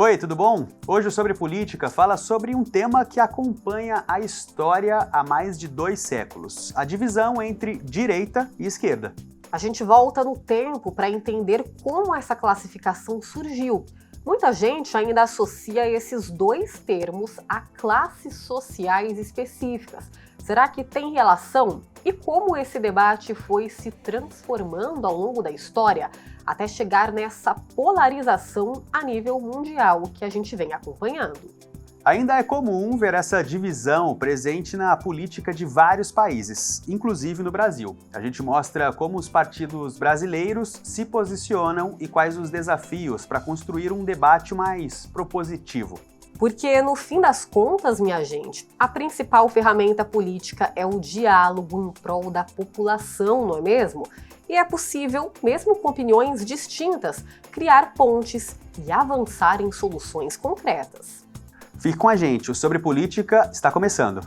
Oi, tudo bom? Hoje o Sobre Política fala sobre um tema que acompanha a história há mais de 2 séculos: a divisão entre direita e esquerda. A gente volta no tempo para entender como essa classificação surgiu. Muita gente ainda associa esses dois termos a classes sociais específicas. Será que tem relação? E como esse debate foi se transformando ao longo da história até chegar nessa polarização a nível mundial que a gente vem acompanhando? Ainda é comum ver essa divisão presente na política de vários países, inclusive no Brasil. A gente mostra como os partidos brasileiros se posicionam e quais os desafios para construir um debate mais propositivo. Porque, no fim das contas, minha gente, a principal ferramenta política é o diálogo em prol da população, não é mesmo? E é possível, mesmo com opiniões distintas, criar pontes e avançar em soluções concretas. Fique com a gente, o Sobre Política está começando.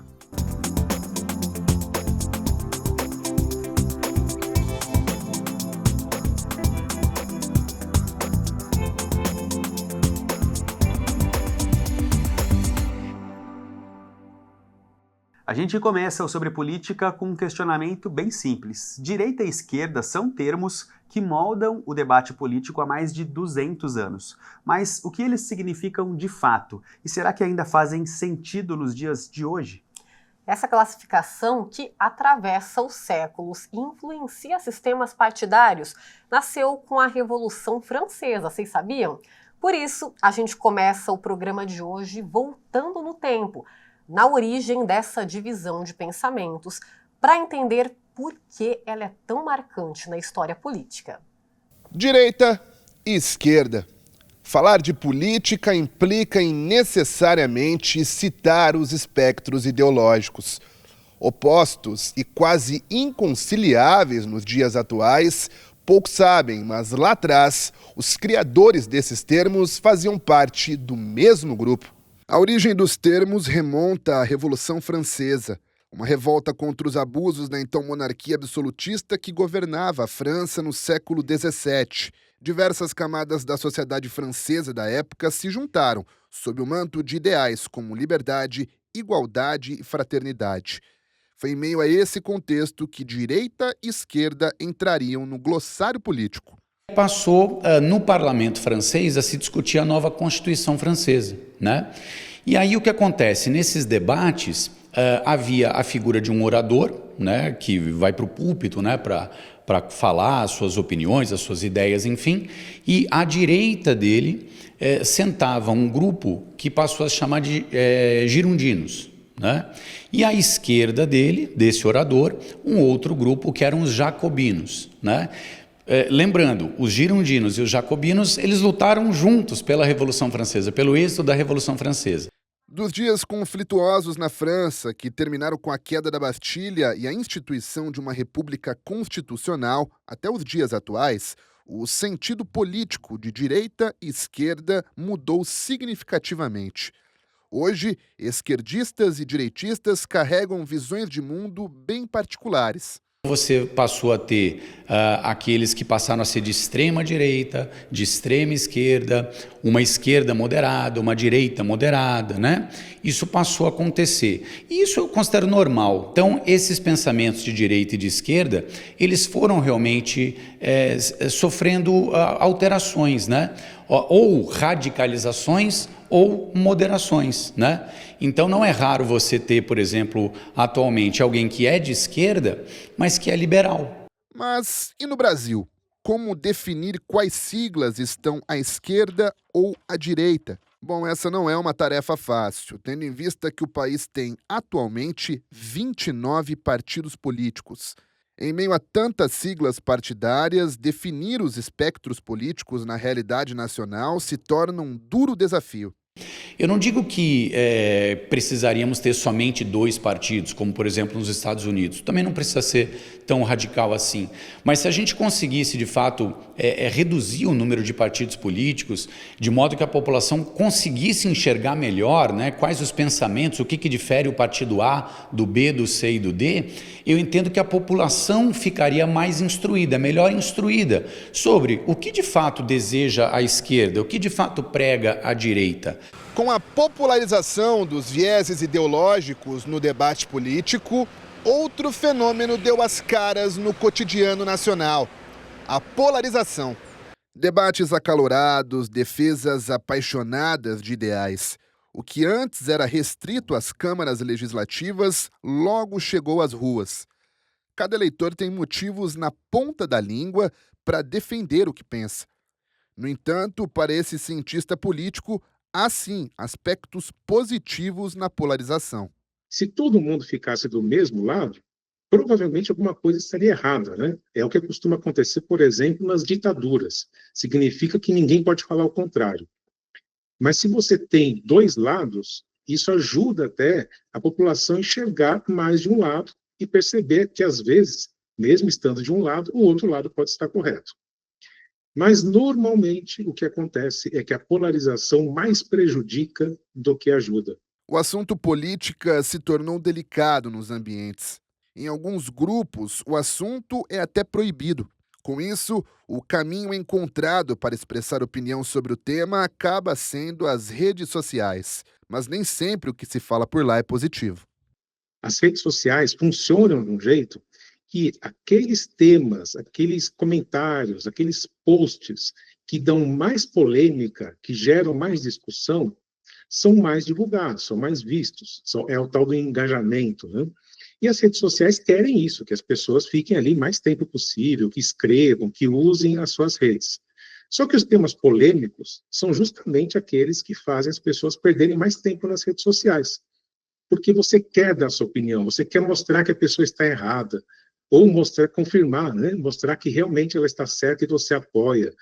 A gente começa o Sobre Política com um questionamento bem simples. Direita e esquerda são termos que moldam o debate político há mais de 200 anos. Mas o que eles significam de fato? E será que ainda fazem sentido nos dias de hoje? Essa classificação, que atravessa os séculos e influencia sistemas partidários, nasceu com a Revolução Francesa, vocês sabiam? Por isso, a gente começa o programa de hoje voltando no tempo, na origem dessa divisão de pensamentos, para entender por que ela é tão marcante na história política. Direita e esquerda. Falar de política implica em necessariamente citar os espectros ideológicos. Opostos e quase inconciliáveis nos dias atuais, poucos sabem, mas lá atrás, os criadores desses termos faziam parte do mesmo grupo. A origem dos termos remonta à Revolução Francesa, uma revolta contra os abusos da então monarquia absolutista que governava a França no século XVII. Diversas camadas da sociedade francesa da época se juntaram sob o manto de ideais como liberdade, igualdade e fraternidade. Foi em meio a esse contexto que direita e esquerda entrariam no glossário político. Passou no parlamento francês a se discutir a nova Constituição francesa, né? E aí o que acontece? Nesses debates havia a figura de um orador, né, que vai para o púlpito, né, para falar as suas opiniões, as suas ideias, enfim, e à direita dele sentava um grupo que passou a se chamar de girondinos, né? E à esquerda dele, desse orador, um outro grupo que eram os jacobinos, né? Lembrando, os girondinos e os jacobinos, eles lutaram juntos pela Revolução Francesa, pelo êxito da Revolução Francesa. Dos dias conflituosos na França, que terminaram com a queda da Bastilha e a instituição de uma república constitucional, até os dias atuais, o sentido político de direita e esquerda mudou significativamente. Hoje, esquerdistas e direitistas carregam visões de mundo bem particulares. Você passou a ter aqueles que passaram a ser de extrema direita, de extrema esquerda, uma esquerda moderada, uma direita moderada, né? Isso passou a acontecer. E isso eu considero normal. Então, esses pensamentos de direita e de esquerda, eles foram realmente sofrendo alterações, né? Ou radicalizações ou moderações, né? Então não é raro você ter, por exemplo, atualmente alguém que é de esquerda, mas que é liberal. Mas e no Brasil? Como definir quais siglas estão à esquerda ou à direita? Bom, essa não é uma tarefa fácil, tendo em vista que o país tem atualmente 29 partidos políticos. Em meio a tantas siglas partidárias, definir os espectros políticos na realidade nacional se torna um duro desafio. Eu não digo que precisaríamos ter somente 2 partidos, como por exemplo nos Estados Unidos. Também não precisa ser tão radical assim. Mas se a gente conseguisse de fato reduzir o número de partidos políticos, de modo que a população conseguisse enxergar melhor, né, quais os pensamentos, o que difere o partido A do B, do C e do D, eu entendo que a população ficaria mais instruída, melhor instruída, sobre o que de fato deseja a esquerda, o que de fato prega a direita. Com a popularização dos vieses ideológicos no debate político, outro fenômeno deu as caras no cotidiano nacional: a polarização. Debates acalorados, defesas apaixonadas de ideais. O que antes era restrito às câmaras legislativas, logo chegou às ruas. Cada eleitor tem motivos na ponta da língua para defender o que pensa. No entanto, para esse cientista político, há sim aspectos positivos na polarização. Se todo mundo ficasse do mesmo lado, provavelmente alguma coisa estaria errada, né? É o que costuma acontecer, por exemplo, nas ditaduras. Significa que ninguém pode falar o contrário. Mas se você tem 2 lados, isso ajuda até a população a enxergar mais de um lado e perceber que, às vezes, mesmo estando de um lado, o outro lado pode estar correto. Mas, normalmente, o que acontece é que a polarização mais prejudica do que ajuda. O assunto política se tornou delicado nos ambientes. Em alguns grupos, o assunto é até proibido. Com isso, o caminho encontrado para expressar opinião sobre o tema acaba sendo as redes sociais. Mas nem sempre o que se fala por lá é positivo. As redes sociais funcionam de um jeito que aqueles temas, aqueles comentários, aqueles posts que dão mais polêmica, que geram mais discussão, são mais divulgados, são mais vistos. É o tal do engajamento, né? E as redes sociais querem isso, que as pessoas fiquem ali mais tempo possível, que escrevam, que usem as suas redes. Só que os temas polêmicos são justamente aqueles que fazem as pessoas perderem mais tempo nas redes sociais. Porque você quer dar sua opinião, você quer mostrar que a pessoa está errada, ou mostrar, confirmar, né? Mostrar que realmente ela está certa e você apoia.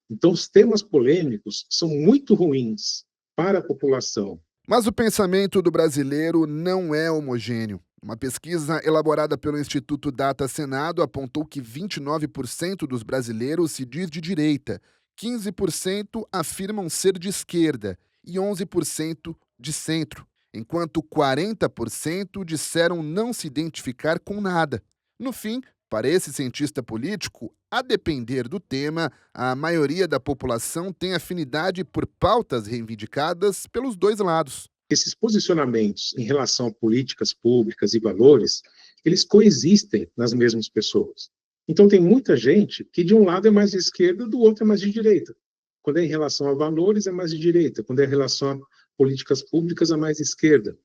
Então, os temas polêmicos são muito ruins para a população. Mas o pensamento do brasileiro não é homogêneo. Uma pesquisa elaborada pelo Instituto Data Senado apontou que 29% dos brasileiros se diz de direita, 15% afirmam ser de esquerda e 11% de centro, enquanto 40% disseram não se identificar com nada. No fim, para esse cientista político, a depender do tema, a maioria da população tem afinidade por pautas reivindicadas pelos 2 lados. Esses posicionamentos em relação a políticas públicas e valores, eles coexistem nas mesmas pessoas. Então, tem muita gente que de um lado é mais de esquerda, do outro é mais de direita. Quando é em relação a valores, é mais de direita. Quando é em relação a políticas públicas, é mais de esquerda.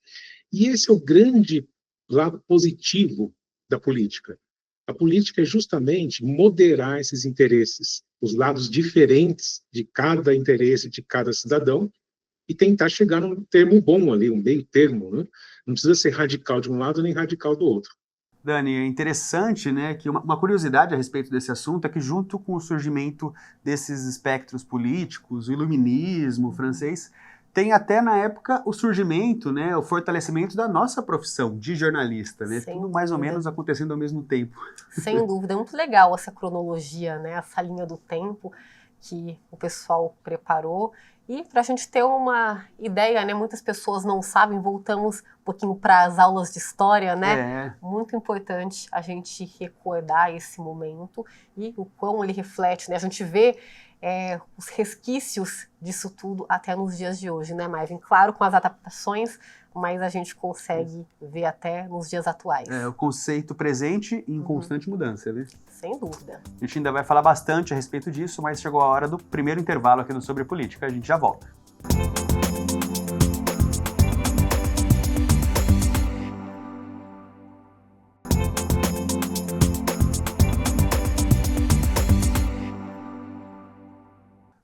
E esse é o grande lado positivo da política. A política é justamente moderar esses interesses, os lados diferentes de cada interesse de cada cidadão, e tentar chegar num termo bom ali, um meio termo, né? Não precisa ser radical de um lado nem radical do outro. Dani, é interessante, né, que uma curiosidade a respeito desse assunto é que junto com o surgimento desses espectros políticos, o iluminismo francês, tem até na época o surgimento, né, o fortalecimento da nossa profissão de jornalista, né? Tudo mais ou menos acontecendo ao mesmo tempo. Sem dúvida, é muito legal essa cronologia, né, essa linha do tempo que o pessoal preparou. E para a gente ter uma ideia, né, muitas pessoas não sabem, voltamos um pouquinho para as aulas de história, né? Muito importante a gente recordar esse momento e o quão ele reflete, né? A gente vê os resquícios disso tudo até nos dias de hoje, né, Maivin? Claro, com as adaptações, mas a gente consegue ver até nos dias atuais. É o conceito presente em constante mudança, né? Sem dúvida. A gente ainda vai falar bastante a respeito disso, mas chegou a hora do primeiro intervalo aqui no Sobre Política. A gente já volta.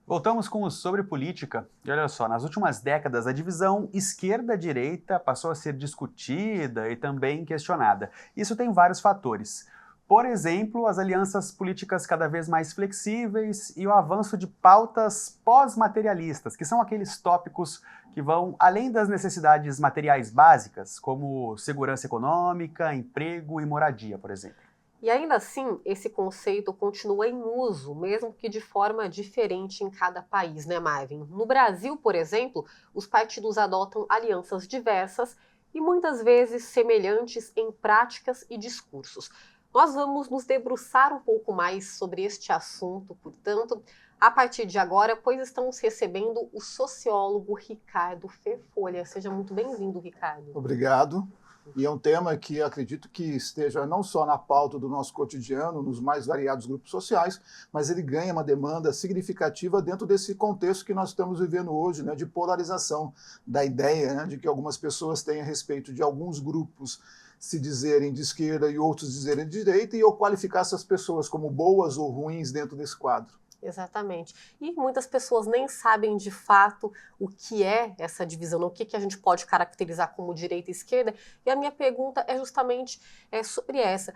Voltamos com o Sobre Política. E olha só, nas últimas décadas, a divisão esquerda-direita passou a ser discutida e também questionada. Isso tem vários fatores. Por exemplo, as alianças políticas cada vez mais flexíveis e o avanço de pautas pós-materialistas, que são aqueles tópicos que vão além das necessidades materiais básicas, como segurança econômica, emprego e moradia, por exemplo. E ainda assim, esse conceito continua em uso, mesmo que de forma diferente em cada país, né, Marvin? No Brasil, por exemplo, os partidos adotam alianças diversas e muitas vezes semelhantes em práticas e discursos. Nós vamos nos debruçar um pouco mais sobre este assunto, portanto, a partir de agora, pois estamos recebendo o sociólogo Ricardo Fefolha. Seja muito bem-vindo, Ricardo. Obrigado. E é um tema que acredito que esteja não só na pauta do nosso cotidiano, nos mais variados grupos sociais, mas ele ganha uma demanda significativa dentro desse contexto que nós estamos vivendo hoje, né, de polarização da ideia, né, de que algumas pessoas têm a respeito de alguns grupos se dizerem de esquerda e outros dizerem de direita, e eu qualificar essas pessoas como boas ou ruins dentro desse quadro. Exatamente. E muitas pessoas nem sabem de fato o que é essa divisão, o que a gente pode caracterizar como direita e esquerda. E a minha pergunta é justamente sobre essa.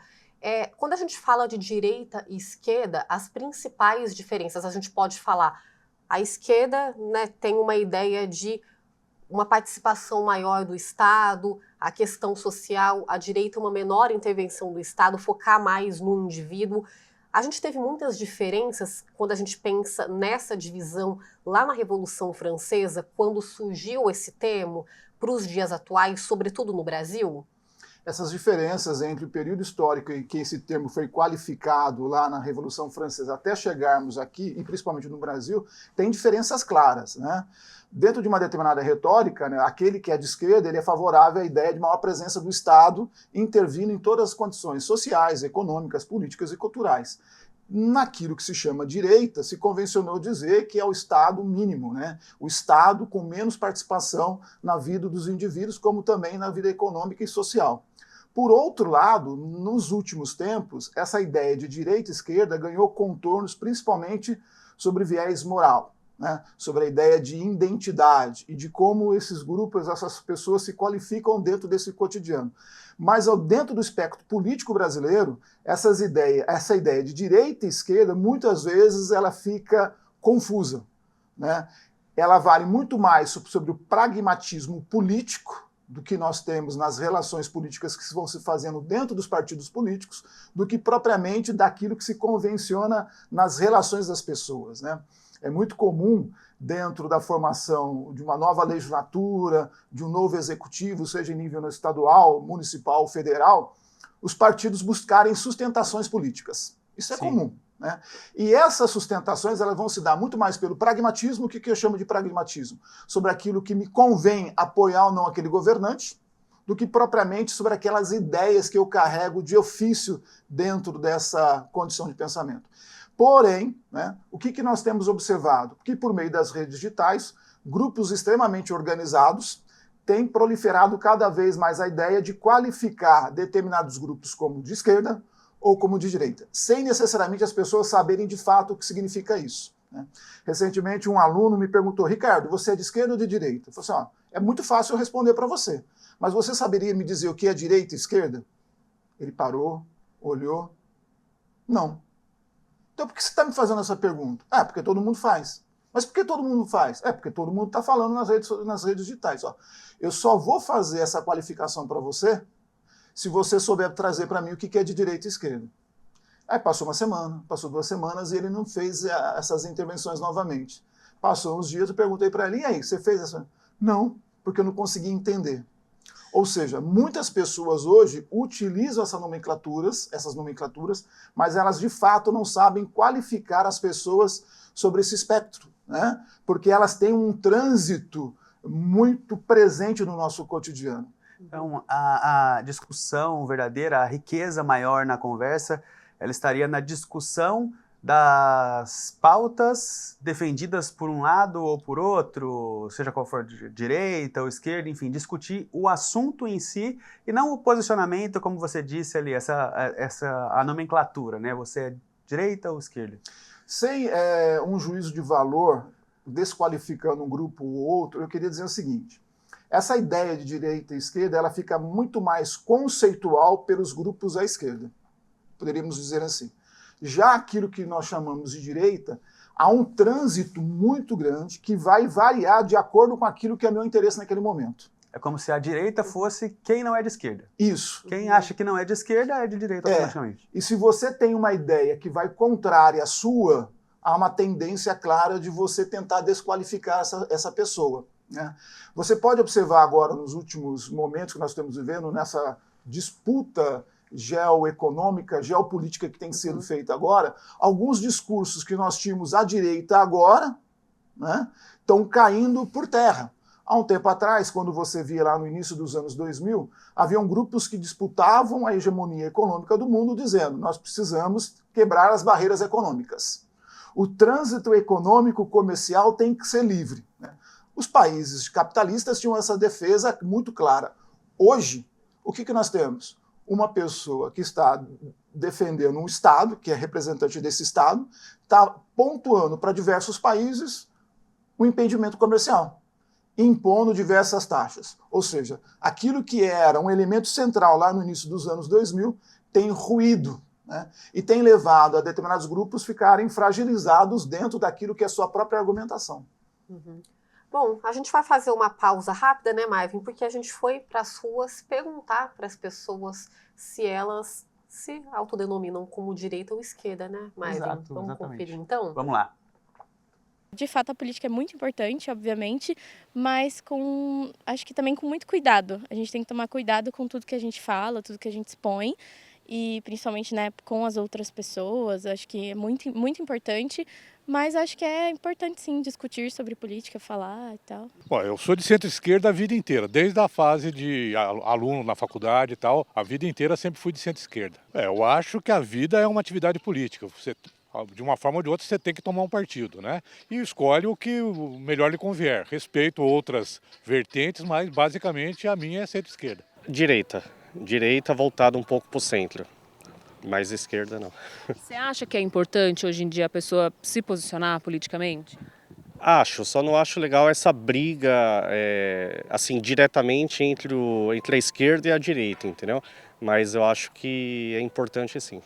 Quando a gente fala de direita e esquerda, as principais diferenças, a gente pode falar, a esquerda, né, tem uma ideia de uma participação maior do Estado, a questão social, a direita uma menor intervenção do Estado, focar mais no indivíduo. A gente teve muitas diferenças quando a gente pensa nessa divisão lá na Revolução Francesa, quando surgiu esse termo para os dias atuais, sobretudo no Brasil? Essas diferenças entre o período histórico em que esse termo foi qualificado lá na Revolução Francesa até chegarmos aqui, e principalmente no Brasil, tem diferenças claras, né? Dentro de uma determinada retórica, né, aquele que é de esquerda ele é favorável à ideia de maior presença do Estado intervindo em todas as condições sociais, econômicas, políticas e culturais. Naquilo que se chama direita, se convencionou dizer que é o Estado mínimo, né? O Estado com menos participação na vida dos indivíduos, como também na vida econômica e social. Por outro lado, nos últimos tempos, essa ideia de direita e esquerda ganhou contornos principalmente sobre viés moral, né? Sobre a ideia de identidade e de como esses grupos, essas pessoas se qualificam dentro desse cotidiano. Mas dentro do espectro político brasileiro, essa ideia de direita e esquerda, muitas vezes ela fica confusa, né? Ela vale muito mais sobre o pragmatismo político do que nós temos nas relações políticas que vão se fazendo dentro dos partidos políticos, do que propriamente daquilo que se convenciona nas relações das pessoas, né? É muito comum, dentro da formação de uma nova legislatura, de um novo executivo, seja em nível estadual, municipal, federal, os partidos buscarem sustentações políticas. Isso é comum, né? E essas sustentações elas vão se dar muito mais pelo pragmatismo. O que eu chamo de pragmatismo? Sobre aquilo que me convém apoiar ou não aquele governante, do que propriamente sobre aquelas ideias que eu carrego de ofício dentro dessa condição de pensamento. Porém, né, o que nós temos observado? Que por meio das redes digitais, grupos extremamente organizados têm proliferado cada vez mais a ideia de qualificar determinados grupos como de esquerda ou como de direita, sem necessariamente as pessoas saberem de fato o que significa isso, né? Recentemente um aluno me perguntou: Ricardo, você é de esquerda ou de direita? Eu falei assim: é muito fácil eu responder para você, mas você saberia me dizer o que é direita e esquerda? Ele parou, olhou, não. Então por que você está me fazendo essa pergunta? Porque todo mundo faz. Mas por que todo mundo faz? Porque todo mundo está falando nas redes digitais. Eu só vou fazer essa qualificação para você se você souber trazer para mim o que é de direita e esquerda. Aí passou uma semana, passou 2 semanas e ele não fez essas intervenções novamente. Passou uns dias, eu perguntei para ele: e aí, você fez essa? Não, porque eu não consegui entender. Ou seja, muitas pessoas hoje utilizam essas nomenclaturas, mas elas de fato não sabem qualificar as pessoas sobre esse espectro, né? Porque elas têm um trânsito muito presente no nosso cotidiano. Então, a discussão verdadeira, a riqueza maior na conversa, ela estaria na discussão das pautas defendidas por um lado ou por outro, seja qual for, direita ou esquerda, enfim, discutir o assunto em si e não o posicionamento, como você disse ali, a nomenclatura, né? Você é direita ou esquerda? Sem um juízo de valor desqualificando um grupo ou outro, eu queria dizer o seguinte: essa ideia de direita e esquerda ela fica muito mais conceitual pelos grupos à esquerda. poderíamos dizer assim. Já aquilo que nós chamamos de direita, há um trânsito muito grande que vai variar de acordo com aquilo que é meu interesse naquele momento. É como se a direita fosse quem não é de esquerda. Isso. Quem acha que não é de esquerda é de direita automaticamente. E se você tem uma ideia que vai contrária à sua, há uma tendência clara de você tentar desqualificar essa pessoa, né? Você pode observar agora, nos últimos momentos que nós estamos vivendo, nessa disputa geoeconômica, geopolítica que tem sido feita agora, alguns discursos que nós tínhamos à direita agora, né, estão caindo por terra. Há um tempo atrás, quando você via lá no início dos anos 2000, haviam grupos que disputavam a hegemonia econômica do mundo, dizendo: nós precisamos quebrar as barreiras econômicas. O trânsito econômico comercial tem que ser livre, né? Os países capitalistas tinham essa defesa muito clara. Hoje, o que nós temos? Uma pessoa que está defendendo um Estado, que é representante desse Estado, está pontuando para diversos países o impedimento comercial, impondo diversas taxas. Ou seja, aquilo que era um elemento central lá no início dos anos 2000 tem ruído, né? E tem levado a determinados grupos ficarem fragilizados dentro daquilo que é sua própria argumentação. Uhum. Bom, a gente vai fazer uma pausa rápida, né, Maivin? Porque a gente foi para as ruas perguntar para as pessoas se elas se autodenominam como direita ou esquerda, né, Maivin? Exato, Vamos exatamente. conferir então? Vamos lá. De fato, a política é muito importante, obviamente, mas acho que também com muito cuidado. A gente tem que tomar cuidado com tudo que a gente fala, tudo que a gente expõe, e principalmente, né, com as outras pessoas. Acho que é muito, muito importante, mas acho que é importante sim discutir sobre política, falar e tal. Bom, eu sou de centro-esquerda a vida inteira, desde a fase de aluno na faculdade e tal, a vida inteira sempre fui de centro-esquerda. Eu acho que a vida é uma atividade política. De uma forma ou de outra, você tem que tomar um partido, né? E escolhe o que melhor lhe convier. Respeito outras vertentes, mas basicamente a minha é centro-esquerda. Direita voltada um pouco para o centro, mas esquerda não. Você acha que é importante hoje em dia a pessoa se posicionar politicamente? Acho, só não acho legal essa briga, assim, diretamente entre a esquerda e a direita, entendeu? Mas eu acho que é importante sim.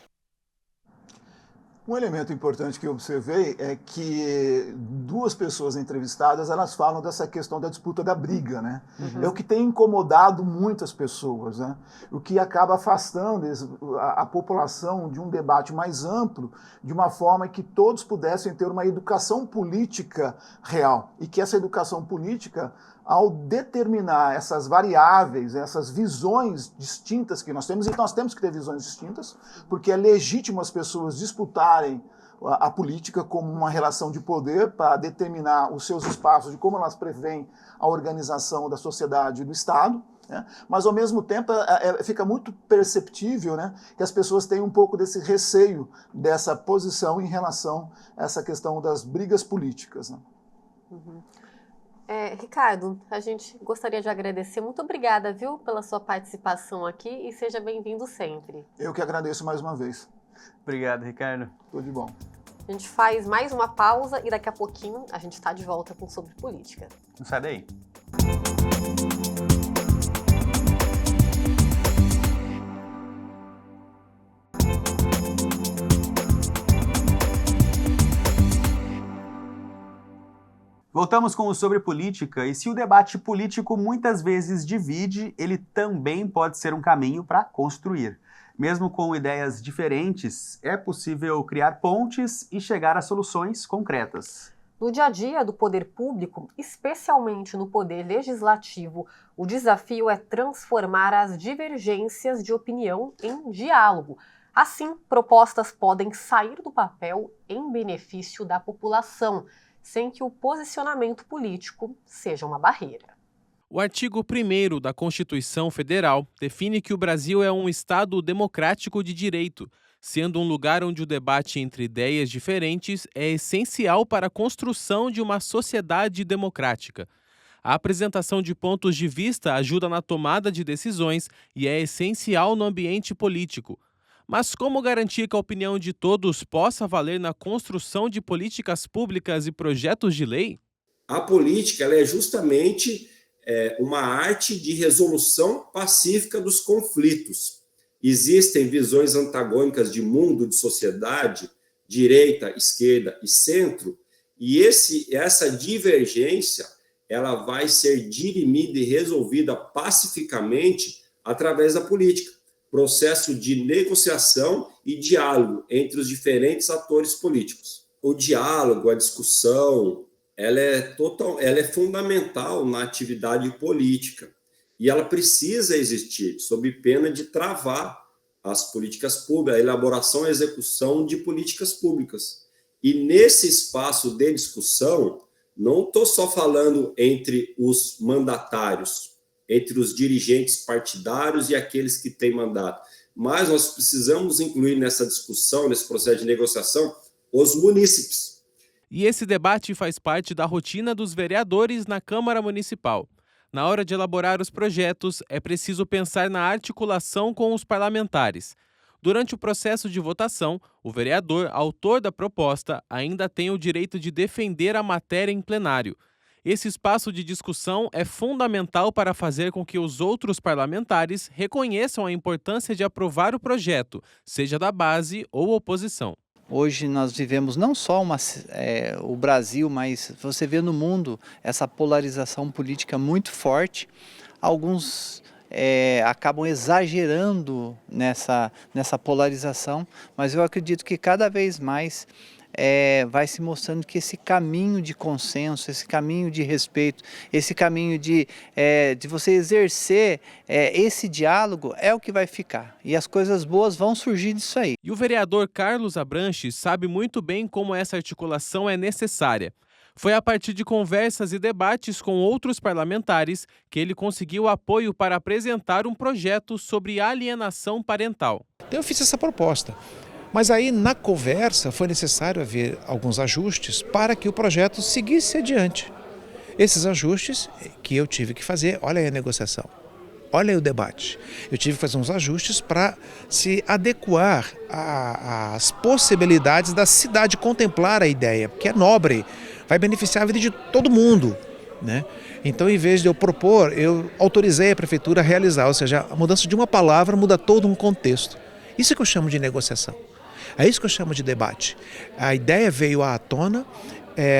Um elemento importante que eu observei é que duas pessoas entrevistadas, elas falam dessa questão da disputa da briga, né? É o que tem incomodado muitas pessoas, né? O que acaba afastando a população de um debate mais amplo, de uma forma que todos pudessem ter uma educação política real. E que essa educação política, ao determinar essas variáveis, essas visões distintas que nós temos, e nós temos que ter visões distintas, porque é legítimo as pessoas disputarem a política como uma relação de poder para determinar os seus espaços, de como elas preveem a organização da sociedade e do Estado, né? Mas, ao mesmo tempo, fica muito perceptível, né, que as pessoas têm um pouco desse receio dessa posição em relação a essa questão das brigas políticas, né? Ricardo, a gente gostaria de agradecer. Muito obrigada, viu, pela sua participação aqui e seja bem-vindo sempre. Eu que agradeço mais uma vez. Obrigado, Ricardo. Tudo de bom. A gente faz mais uma pausa e daqui a pouquinho a gente está de volta com Sobre Política. Não sai daí. Voltamos com o Sobre Política, e se o debate político muitas vezes divide, ele também pode ser um caminho para construir. Mesmo com ideias diferentes, é possível criar pontes e chegar a soluções concretas. No dia a dia do poder público, especialmente no poder legislativo, o desafio é transformar as divergências de opinião em diálogo. Assim, propostas podem sair do papel em benefício da população, sem que o posicionamento político seja uma barreira. O artigo 1º da Constituição Federal define que o Brasil é um Estado democrático de direito, sendo um lugar onde o debate entre ideias diferentes é essencial para a construção de uma sociedade democrática. A apresentação de pontos de vista ajuda na tomada de decisões e é essencial no ambiente político. Mas como garantir que a opinião de todos possa valer na construção de políticas públicas e projetos de lei? A política ela é justamente uma arte de resolução pacífica dos conflitos. existem visões antagônicas de mundo, de sociedade, direita, esquerda e centro, e essa divergência ela vai ser dirimida e resolvida pacificamente através da política, processo de negociação e diálogo entre os diferentes atores políticos. O diálogo, a discussão, ela é fundamental na atividade política e ela precisa existir, sob pena de travar as políticas públicas, a elaboração e execução de políticas públicas. E nesse espaço de discussão, não estou só falando entre os mandatários, entre os dirigentes partidários e aqueles que têm mandato, mas nós precisamos incluir nessa discussão, nesse processo de negociação, os munícipes. E esse debate faz parte da rotina dos vereadores na Câmara Municipal. Na hora de elaborar os projetos, é preciso pensar na articulação com os parlamentares. Durante o processo de votação, o vereador, autor da proposta, ainda tem o direito de defender a matéria em plenário. Esse espaço de discussão é fundamental para fazer com que os outros parlamentares reconheçam a importância de aprovar o projeto, seja da base ou oposição. Hoje nós vivemos não só o Brasil, mas você vê no mundo essa polarização política muito forte. Alguns acabam exagerando nessa polarização, mas eu acredito que cada vez mais vai se mostrando que esse caminho de consenso, esse caminho de respeito, esse caminho de você exercer esse diálogo é o que vai ficar. E as coisas boas vão surgir disso aí. E o vereador Carlos Abranches sabe muito bem como essa articulação é necessária. Foi a partir de conversas e debates com outros parlamentares que ele conseguiu apoio para apresentar um projeto sobre alienação parental. Eu fiz essa proposta. Mas aí, na conversa, foi necessário haver alguns ajustes para que o projeto seguisse adiante. Esses ajustes que eu tive que fazer, olha aí a negociação, olha aí o debate. Eu tive que fazer uns ajustes para se adequar às possibilidades da cidade contemplar a ideia, porque é nobre, vai beneficiar a vida de todo mundo, né? Então, em vez de eu propor, eu autorizei a prefeitura a realizar, ou seja, a mudança de uma palavra muda todo um contexto. Isso é que eu chamo de negociação. É isso que eu chamo de debate. A ideia veio à tona,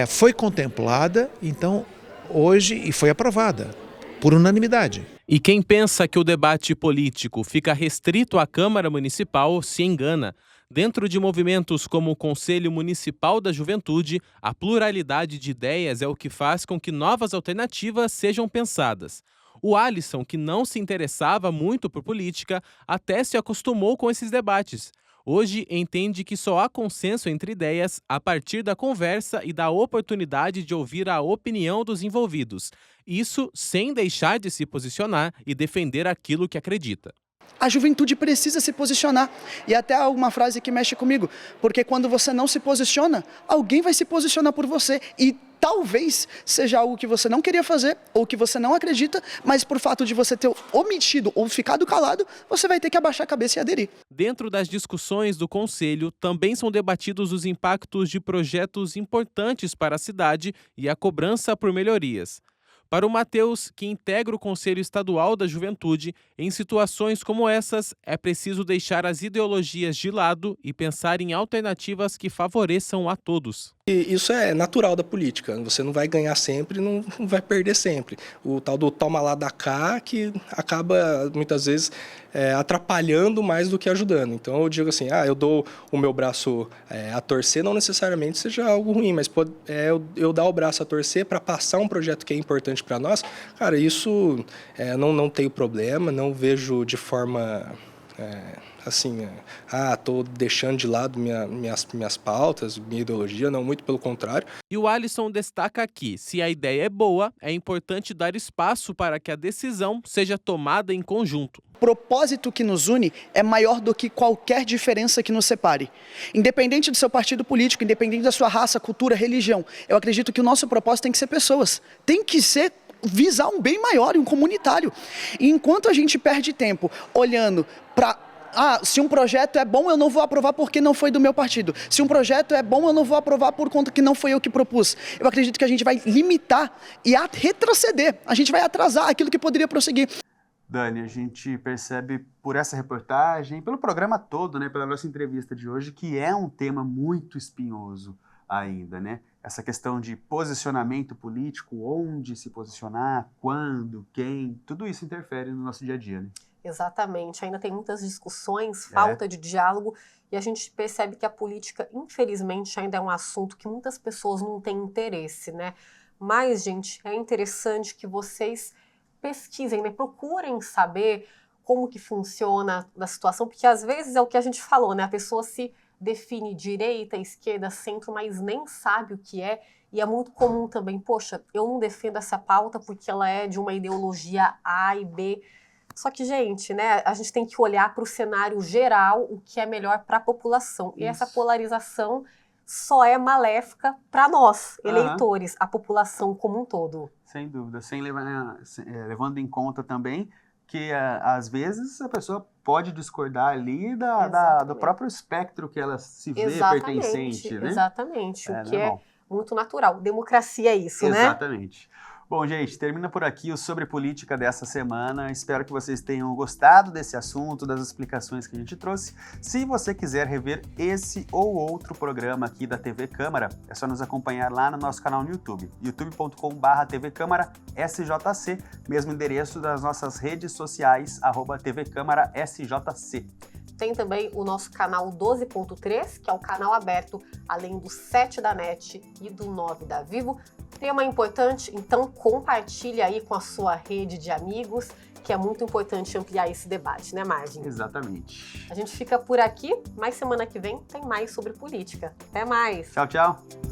foi contemplada, então hoje e foi aprovada por unanimidade. E quem pensa que o debate político fica restrito à Câmara Municipal se engana. Dentro de movimentos como o Conselho Municipal da Juventude, a pluralidade de ideias é o que faz com que novas alternativas sejam pensadas. O Alisson, que não se interessava muito por política, até se acostumou com esses debates. Hoje entende que só há consenso entre ideias a partir da conversa e da oportunidade de ouvir a opinião dos envolvidos. Isso sem deixar de se posicionar e defender aquilo que acredita. A juventude precisa se posicionar. E até há uma frase que mexe comigo, porque quando você não se posiciona, alguém vai se posicionar por você. E talvez seja algo que você não queria fazer ou que você não acredita, mas por fato de você ter omitido ou ficado calado, você vai ter que abaixar a cabeça e aderir. Dentro das discussões do Conselho, também são debatidos os impactos de projetos importantes para a cidade e a cobrança por melhorias. Para o Matheus, que integra o Conselho Estadual da Juventude, em situações como essas, é preciso deixar as ideologias de lado e pensar em alternativas que favoreçam a todos. E isso é natural da política, você não vai ganhar sempre, não vai perder sempre. O tal do toma lá da cá que acaba muitas vezes atrapalhando mais do que ajudando. Então eu digo assim, eu dou o meu braço a torcer, não necessariamente seja algo ruim, mas eu dar o braço a torcer para passar um projeto que é importante para nós, cara, isso não tenho problema, não vejo de forma estou deixando de lado minhas pautas, minha ideologia, não, muito pelo contrário. E o Alisson destaca que, se a ideia é boa, é importante dar espaço para que a decisão seja tomada em conjunto. O propósito que nos une é maior do que qualquer diferença que nos separe. Independente do seu partido político, independente da sua raça, cultura, religião, eu acredito que o nosso propósito tem que ser pessoas, tem que ser visar um bem maior e um comunitário. E enquanto a gente perde tempo olhando para se um projeto é bom, eu não vou aprovar porque não foi do meu partido. Se um projeto é bom, eu não vou aprovar por conta que não foi eu que propus. Eu acredito que a gente vai limitar e retroceder. A gente vai atrasar aquilo que poderia prosseguir. Dani, a gente percebe por essa reportagem, pelo programa todo, né, pela nossa entrevista de hoje, que é um tema muito espinhoso ainda, né? Essa questão de posicionamento político, onde se posicionar, quando, quem, tudo isso interfere no nosso dia a dia, né? Exatamente, ainda tem muitas discussões, falta de diálogo, e a gente percebe que a política, infelizmente, ainda é um assunto que muitas pessoas não têm interesse, né? Mas, gente, é interessante que vocês pesquisem, né? Procurem saber como que funciona a situação, porque às vezes é o que a gente falou, né? A pessoa se define direita, esquerda, centro, mas nem sabe o que é, e é muito comum também, poxa, eu não defendo essa pauta porque ela é de uma ideologia A e B. Só que, gente, né, a gente tem que olhar para o cenário geral, o que é melhor para a população. E essa polarização só é maléfica para nós, eleitores, a população como um todo. Sem dúvida, levando em conta também que, às vezes, a pessoa pode discordar ali do próprio espectro que ela se vê pertencente, né? Exatamente, o que é muito natural. Democracia é isso, né? Exatamente. Bom, gente, termina por aqui o Sobre Política dessa semana. Espero que vocês tenham gostado desse assunto, das explicações que a gente trouxe. Se você quiser rever esse ou outro programa aqui da TV Câmara, é só nos acompanhar lá no nosso canal no YouTube, youtube.com/TV Câmara SJC, mesmo endereço das nossas redes sociais, @TV Câmara SJC. Tem também o nosso canal 12.3, que é o canal aberto, além do 7 da NET e do 9 da Vivo. Tema importante, então compartilhe aí com a sua rede de amigos, que é muito importante ampliar esse debate, né, Margem? Exatamente. A gente fica por aqui, mas semana que vem tem mais sobre política. Até mais! Tchau, tchau!